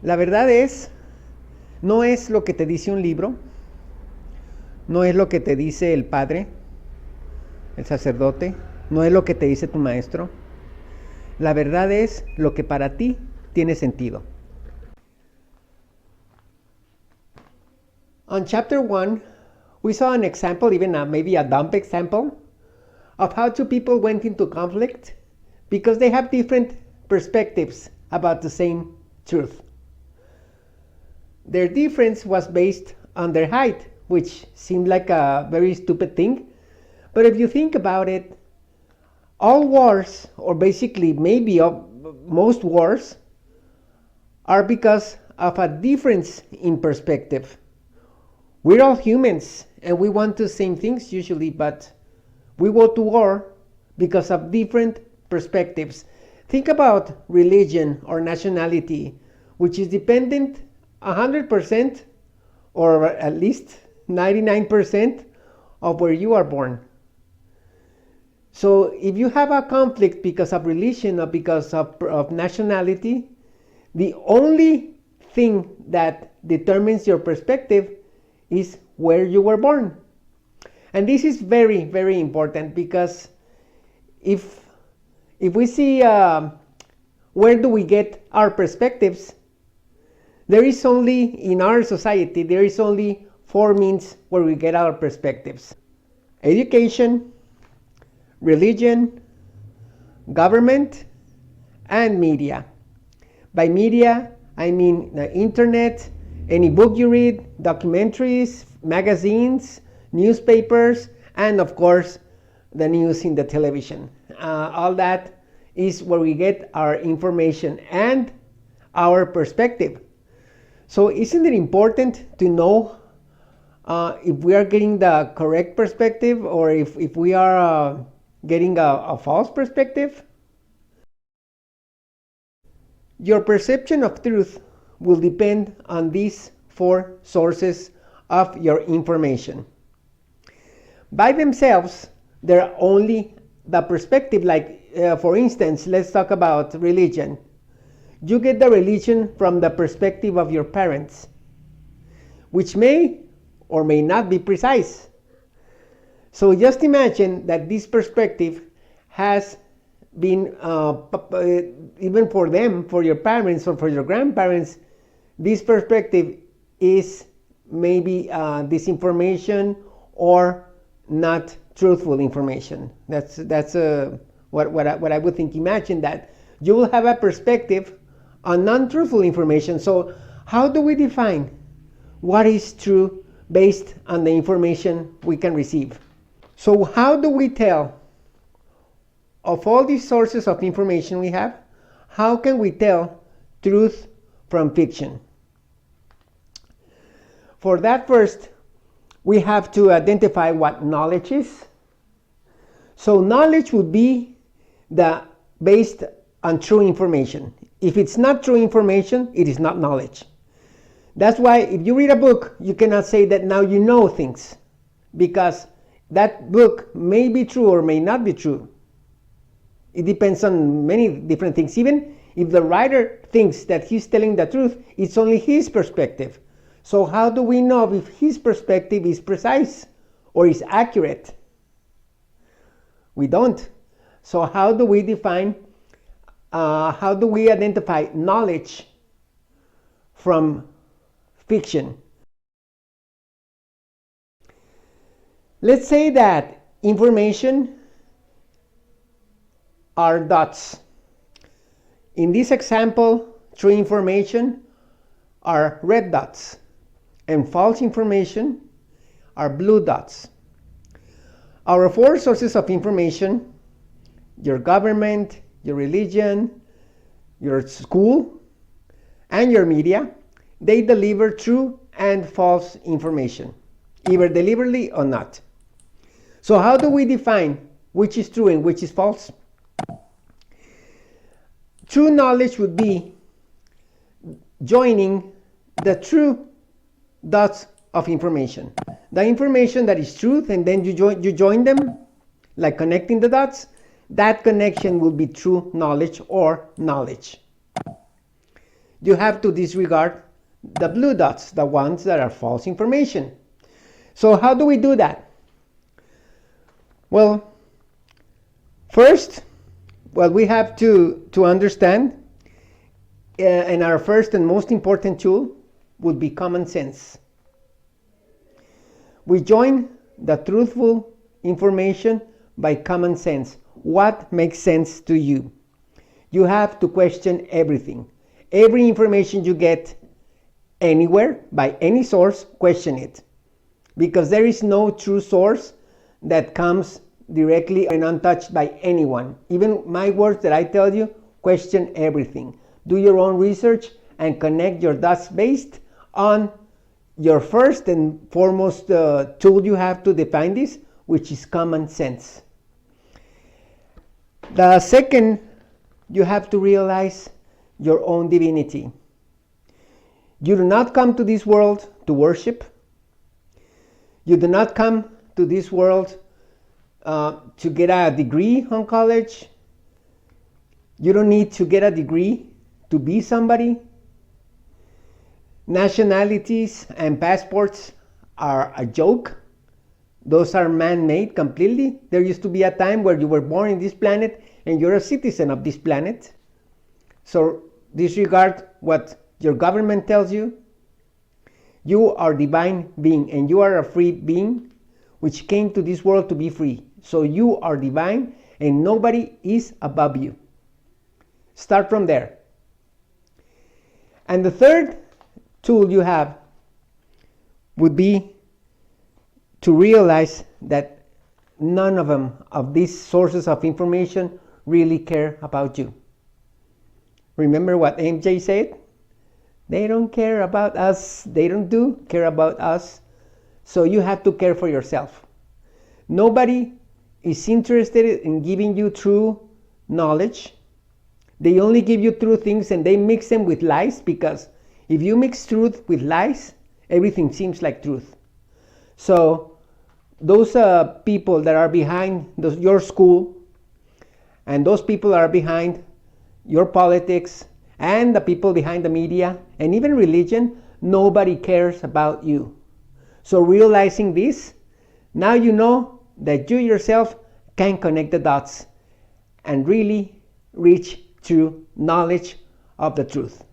La verdad es, no es lo que te dice un libro, no es lo que te dice el padre, el sacerdote, no es lo que te dice tu maestro. La verdad es lo que para ti tiene sentido. On chapter 1, we saw an example, even maybe a dumb example, of how two people went into conflict because they have different perspectives about the same truth. Their difference was based on their height, which seemed like a very stupid thing. But if you think about it, all wars, or basically maybe most wars, are because of a difference in perspective. We're all humans and we want the same things usually, but we go to war because of different perspectives. Think about religion or nationality, which is dependent 100% or at least 99% of where you are born. So if you have a conflict because of religion or because of nationality, the only thing that determines your perspective is where you were born. And this is very, very important because if we see where do we get our perspectives, there is only, in our society, there is only four means where we get our perspectives: education, religion, government, and media. By media, I mean the internet, any book you read, documentaries, magazines, newspapers, and of course, the news in the television. All that is where we get our information and our perspective. So isn't it important to know if we are getting the correct perspective or if we are getting a false perspective? Your perception of truth will depend on these four sources of your information. By themselves, they're only the perspective, like for instance, let's talk about religion. You get the religion from the perspective of your parents, which may or may not be precise. So just imagine that this perspective has been, even for them, for your parents or for your grandparents, this perspective is maybe disinformation or not truthful information. That's what I would think. Imagine that you will have a perspective on non-truthful information. So how do we define what is true based on the information we can receive? So how do we tell, of all these sources of information we have, how can we tell truth from fiction? For that, first, we have to identify what knowledge is. So knowledge would be based on true information. If it's not true information, it is not knowledge. That's why if you read a book, you cannot say that now you know things, because that book may be true or may not be true. It depends on many different things. Even if the writer thinks that he's telling the truth, it's only his perspective. So how do we know if his perspective is precise or is accurate? We don't. So how do we define, how do we identify knowledge from fiction? Let's say that information are dots. In this example, true information are red dots and false information are blue dots. Our four sources of information, your government, your religion, your school, and your media, they deliver true and false information, either deliberately or not. So how do we define which is true and which is false? True knowledge would be joining the true dots of information. The information that is truth, and then you join them, like connecting the dots, that connection will be true knowledge or knowledge. you have to disregard the blue dots, the ones that are false information. So how do we do that? Well, first, what we have to understand, and our first and most important tool would be common sense. We join the truthful information by common sense. What makes sense to you? You have to question everything. Every information you get anywhere, by any source, question it. Because there is no true source that comes directly and untouched by anyone. Even my words that I tell you, question everything. Do your own research and connect your dots based on your first and foremost tool you have to define this, which is common sense. The second, you have to realize your own divinity. You do not come to this world to worship. You do not come to this world to get a degree on college. You don't need to get a degree to be somebody. Nationalities and passports are a joke. Those are man-made completely. There used to be a time where you were born in this planet and you're a citizen of this planet. So disregard what your government tells you. You are a divine being and you are a free being which came to this world to be free. So you are divine and nobody is above you. Start from there. And the third tool you have would be to realize that none of them, of these sources of information, really care about you. Remember what MJ said? They don't care about us. They don't care about us. So you have to care for yourself. Nobody is interested in giving you true knowledge. They only give you true things and they mix them with lies, because if you mix truth with lies, everything seems like truth. So those people that are behind your school, and those people are behind your politics, and the people behind the media, and even religion, nobody cares about you. So realizing this, now you know that you yourself can connect the dots and really reach true knowledge of the truth.